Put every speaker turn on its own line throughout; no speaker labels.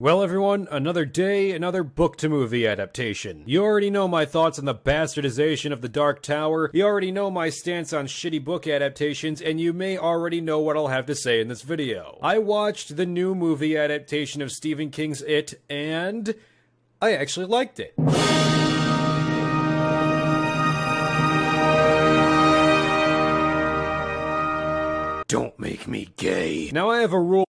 Well everyone, another day, another book-to-movie adaptation. You already know my thoughts on the bastardization of The Dark Tower, you already know my stance on shitty book adaptations, and you may already know what I'll have to say in this video. I watched the new movie adaptation of Stephen King's It, and I actually liked it. Don't make me gay. Now I have a rule.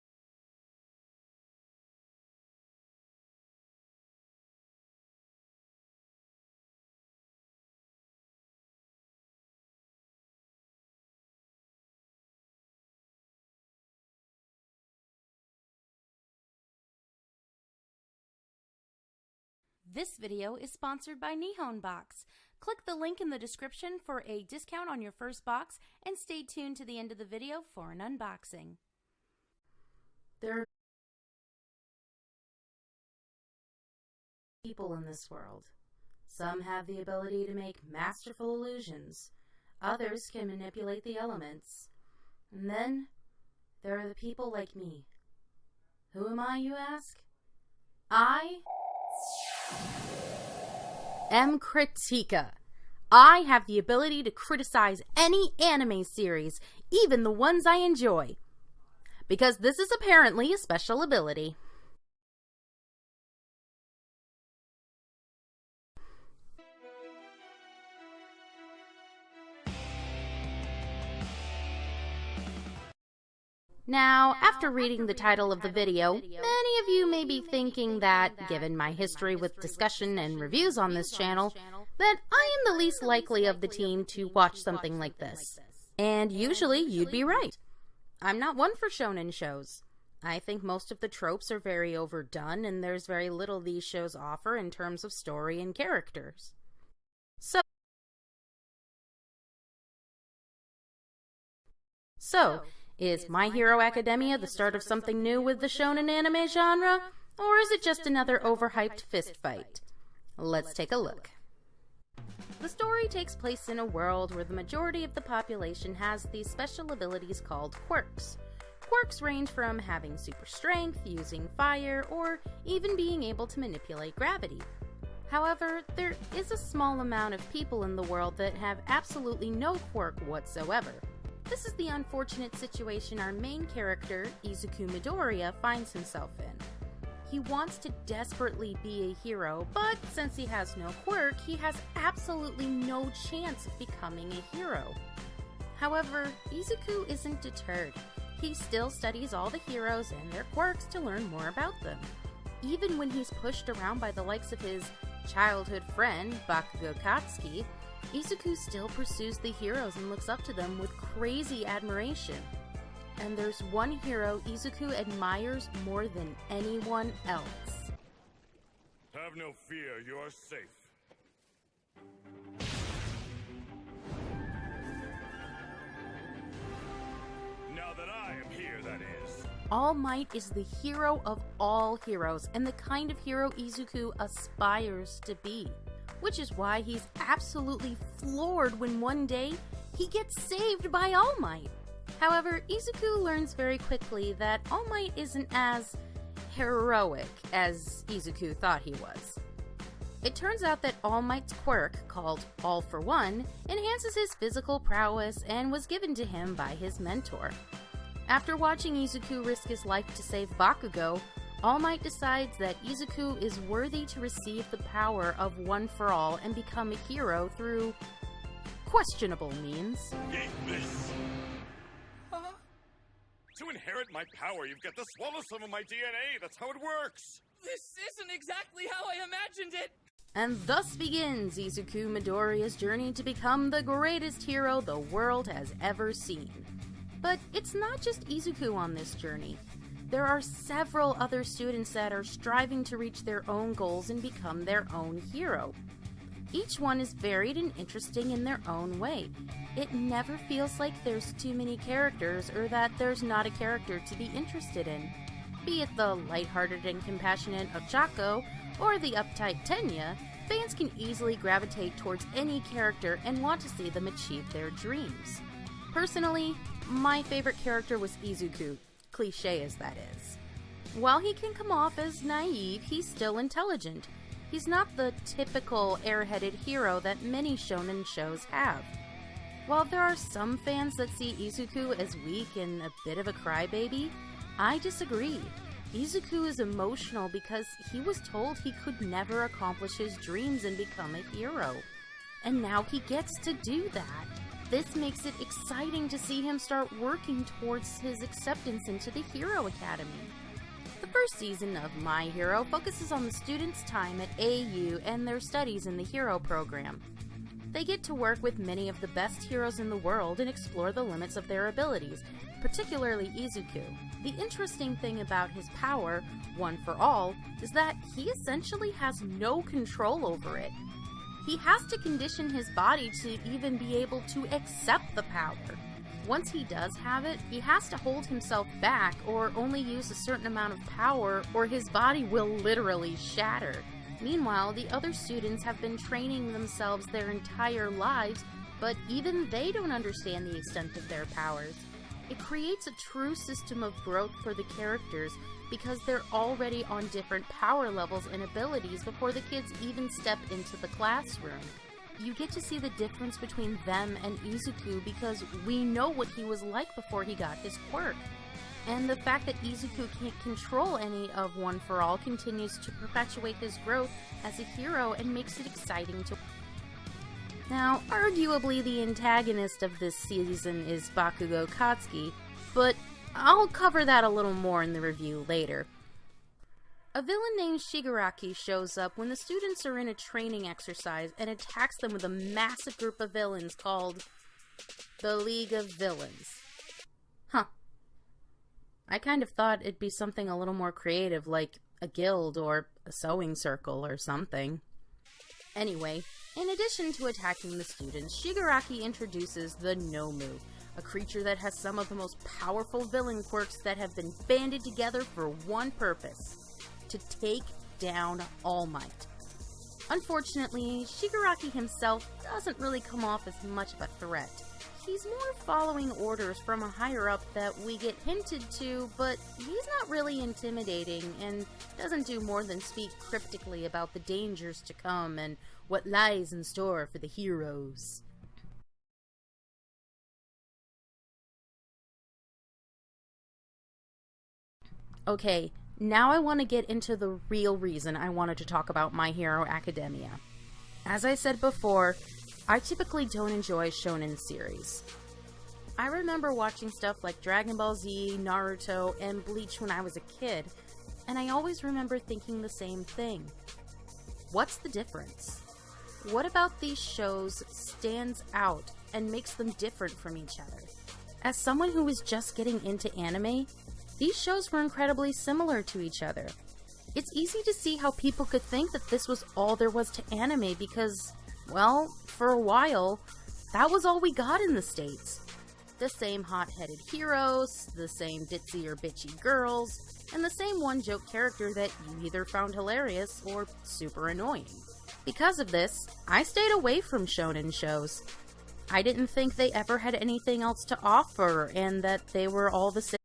This video is sponsored by Nihon Box. Click the link in the description for a discount on your first box and stay tuned to the end of the video for an unboxing. There are people in this world. Some have the ability to make masterful illusions. Others can manipulate the elements. And then there are the people like me. Who am I, you ask? I am Critica. I have the ability to criticize any anime series, even the ones I enjoy. Because this is apparently a special ability. Now, after reading the title of the video, many of you may be thinking that, given my history with discussion and reviews on this channel, that I am the least likely of the team to watch something like this. And usually, you'd be right. I'm not one for shonen shows. I think most of the tropes are very overdone, and there's very little these shows offer in terms of story and characters. So, is My Hero Academia the start of something new with the shonen anime genre? Or is it just another overhyped fistfight? Let's take a look. The story takes place in a world where the majority of the population has these special abilities called quirks. Quirks range from having super strength, using fire, or even being able to manipulate gravity. However, there is a small amount of people in the world that have absolutely no quirk whatsoever. This is the unfortunate situation our main character, Izuku Midoriya, finds himself in. He wants to desperately be a hero, but since he has no quirk, he has absolutely no chance of becoming a hero. However, Izuku isn't deterred. He still studies all the heroes and their quirks to learn more about them. Even when he's pushed around by the likes of his childhood friend, Bakugo Katsuki, Izuku still pursues the heroes and looks up to them with crazy admiration. And there's one hero Izuku admires more than anyone else.
Have no fear, you are safe. Now that I am here, that is.
All Might is the hero of all heroes, and the kind of hero Izuku aspires to be. Which is why he's absolutely floored when one day he gets saved by All Might. However, Izuku learns very quickly that All Might isn't as heroic as Izuku thought he was. It turns out that All Might's quirk, called All for One, enhances his physical prowess and was given to him by his mentor. After watching Izuku risk his life to save Bakugo, All Might decides that Izuku is worthy to receive the power of One for All and become a hero through questionable means.
Eat this! Huh? To inherit my power, you've got to swallow some of my DNA. That's how it works.
This isn't exactly how I imagined it!
And thus begins Izuku Midoriya's journey to become the greatest hero the world has ever seen. But it's not just Izuku on this journey. There are several other students that are striving to reach their own goals and become their own hero. Each one is varied and interesting in their own way. It never feels like there's too many characters or that there's not a character to be interested in. Be it the lighthearted and compassionate Ochako or the uptight Tenya, fans can easily gravitate towards any character and want to see them achieve their dreams. Personally, my favorite character was Izuku, cliche as that is. While he can come off as naive, he's still intelligent. He's not the typical airheaded hero that many shonen shows have. While there are some fans that see Izuku as weak and a bit of a crybaby, I disagree. Izuku is emotional because he was told he could never accomplish his dreams and become a hero. And now he gets to do that. This makes it exciting to see him start working towards his acceptance into the Hero Academy. The first season of My Hero focuses on the students' time at AU and their studies in the Hero program. They get to work with many of the best heroes in the world and explore the limits of their abilities, particularly Izuku. The interesting thing about his power, One for All, is that he essentially has no control over it. He has to condition his body to even be able to accept the power. Once he does have it, he has to hold himself back or only use a certain amount of power or his body will literally shatter. Meanwhile, the other students have been training themselves their entire lives, but even they don't understand the extent of their powers. It creates a true system of growth for the characters because they're already on different power levels and abilities before the kids even step into the classroom. You get to see the difference between them and Izuku because we know what he was like before he got his quirk. And the fact that Izuku can't control any of One for All continues to perpetuate his growth as a hero and makes it exciting to. Now, arguably the antagonist of this season is Bakugo Katsuki, but I'll cover that a little more in the review later. A villain named Shigaraki shows up when the students are in a training exercise and attacks them with a massive group of villains called the League of Villains. Huh. I kind of thought it'd be something a little more creative, like a guild or a sewing circle or something. Anyway, in addition to attacking the students, Shigaraki introduces the Nomu, a creature that has some of the most powerful villain quirks that have been banded together for one purpose: to take down All Might. Unfortunately, Shigaraki himself doesn't really come off as much of a threat. He's more following orders from a higher-up that we get hinted to, but he's not really intimidating and doesn't do more than speak cryptically about the dangers to come and what lies in store for the heroes. Okay, now I want to get into the real reason I wanted to talk about My Hero Academia. As I said before, I typically don't enjoy shonen series. I remember watching stuff like Dragon Ball Z, Naruto, and Bleach when I was a kid, and I always remember thinking the same thing. What's the difference? What about these shows stands out and makes them different from each other? As someone who was just getting into anime, these shows were incredibly similar to each other. It's easy to see how people could think that this was all there was to anime because, well, for a while, that was all we got in the States. The same hot-headed heroes, the same ditzy or bitchy girls, and the same one-joke character that you either found hilarious or super annoying. Because of this, I stayed away from shonen shows. I didn't think they ever had anything else to offer, and that they were all the same.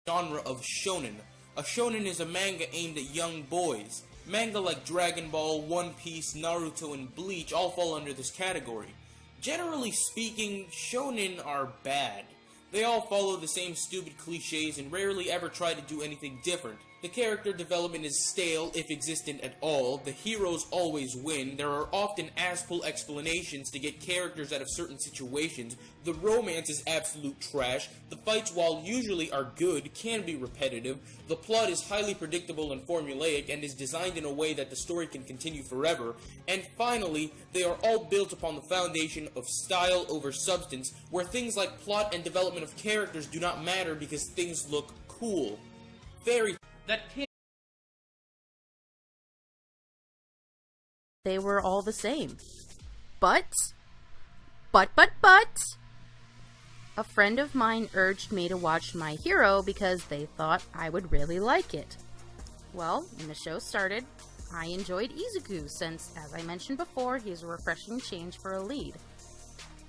Genre of shonen. A shonen is a manga aimed at young boys. Manga like Dragon Ball, One Piece, Naruto, and Bleach all fall under this category. Generally speaking, shonen are bad. They all follow the same stupid cliches and rarely ever try to do anything different. The character development is stale, if existent at all. The heroes always win. There are often ass-pull explanations to get characters out of certain situations. The romance is absolute trash. The fights, while usually are good, can be repetitive. The plot is highly predictable and formulaic and is designed in a way that the story can continue forever. And finally, they are all built upon the foundation of style over substance, where things like plot and development of characters do not matter because things look cool.
They were all the same. But, a friend of mine urged me to watch My Hero because they thought I would really like it. Well, when the show started, I enjoyed Izuku since, as I mentioned before, he's a refreshing change for a lead.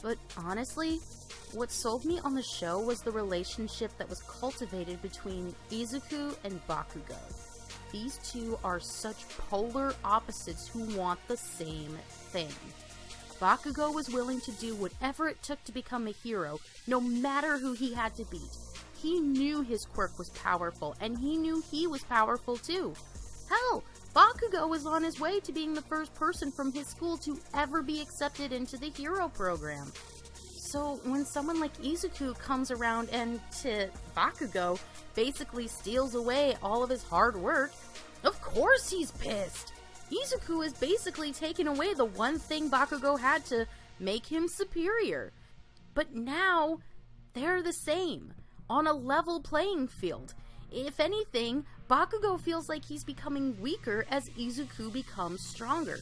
But honestly, what sold me on the show was the relationship that was cultivated between Izuku and Bakugo. These two are such polar opposites who want the same thing. Bakugo was willing to do whatever it took to become a hero, no matter who he had to beat. He knew his quirk was powerful, and he knew he was powerful too. Hell, Bakugo was on his way to being the first person from his school to ever be accepted into the hero program. So when someone like Izuku comes around and, to Bakugo, basically steals away all of his hard work, of course he's pissed! Izuku has basically taken away the one thing Bakugo had to make him superior. But now, they're the same, on a level playing field. If anything, Bakugo feels like he's becoming weaker as Izuku becomes stronger.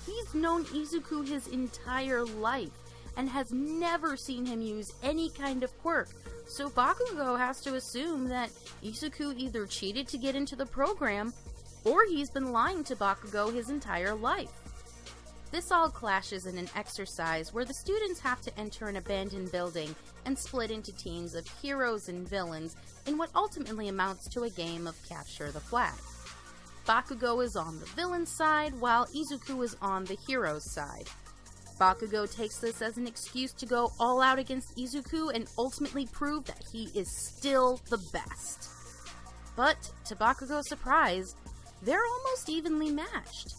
He's known Izuku his entire life, and has never seen him use any kind of quirk, so Bakugo has to assume that Izuku either cheated to get into the program, or he's been lying to Bakugo his entire life. This all clashes in an exercise where the students have to enter an abandoned building and split into teams of heroes and villains in what ultimately amounts to a game of capture the flag. Bakugo is on the villain's side, while Izuku is on the hero's side. Bakugo takes this as an excuse to go all out against Izuku and ultimately prove that he is still the best. But, to Bakugo's surprise, they're almost evenly matched.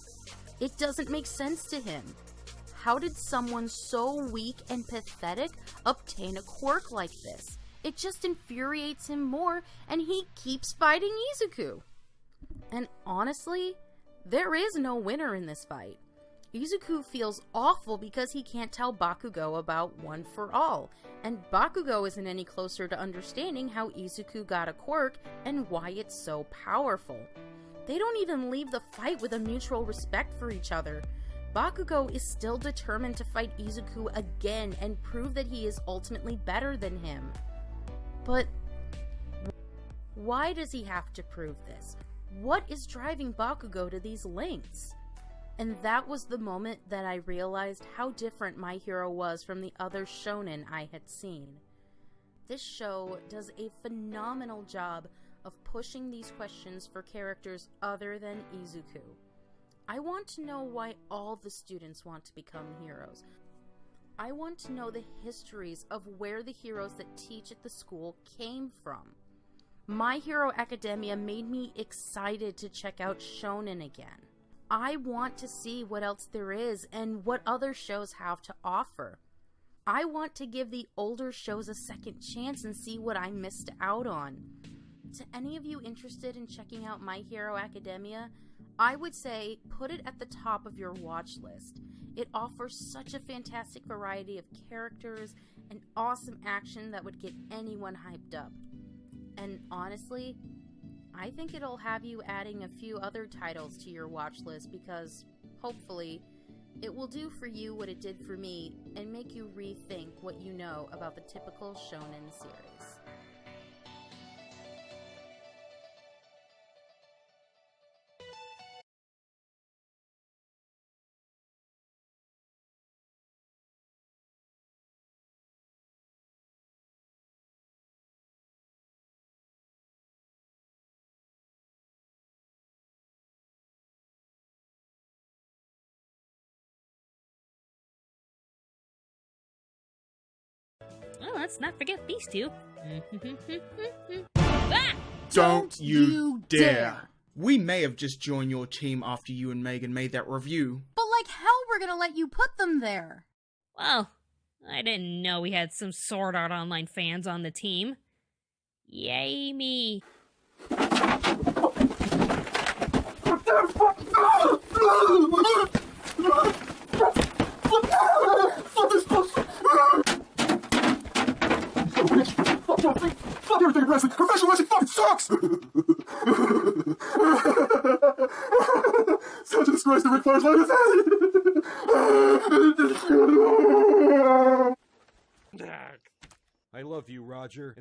It doesn't make sense to him. How did someone so weak and pathetic obtain a quirk like this? It just infuriates him more, and he keeps fighting Izuku. And honestly, there is no winner in this fight. Izuku feels awful because he can't tell Bakugo about One for All, and Bakugo isn't any closer to understanding how Izuku got a quirk and why it's so powerful. They don't even leave the fight with a mutual respect for each other. Bakugo is still determined to fight Izuku again and prove that he is ultimately better than him. But why does he have to prove this? What is driving Bakugo to these lengths? And that was the moment that I realized how different my hero was from the other shonen I had seen. This show does a phenomenal job of pushing these questions for characters other than Izuku. I want to know why all the students want to become heroes. I want to know the histories of where the heroes that teach at the school came from. My Hero Academia made me excited to check out shonen again. I want to see what else there is and what other shows have to offer. I want to give the older shows a second chance and see what I missed out on. To any of you interested in checking out My Hero Academia, I would say put it at the top of your watch list. It offers such a fantastic variety of characters and awesome action that would get anyone hyped up. And honestly, I think it'll have you adding a few other titles to your watch list because, hopefully, it will do for you what it did for me and make you rethink what you know about the typical shonen series.
Well, let's not forget these two. Ah!
Don't you dare! We may have just joined your team after you and Megan made that review.
But like hell we're gonna let you put them there!
Well, I didn't know we had some Sword Art Online fans on the team. Yay me.
Fuck everything in wrestling! Professional wrestling fucking sucks! Such a disgrace to Ric Flair's life is
I love you, Roger.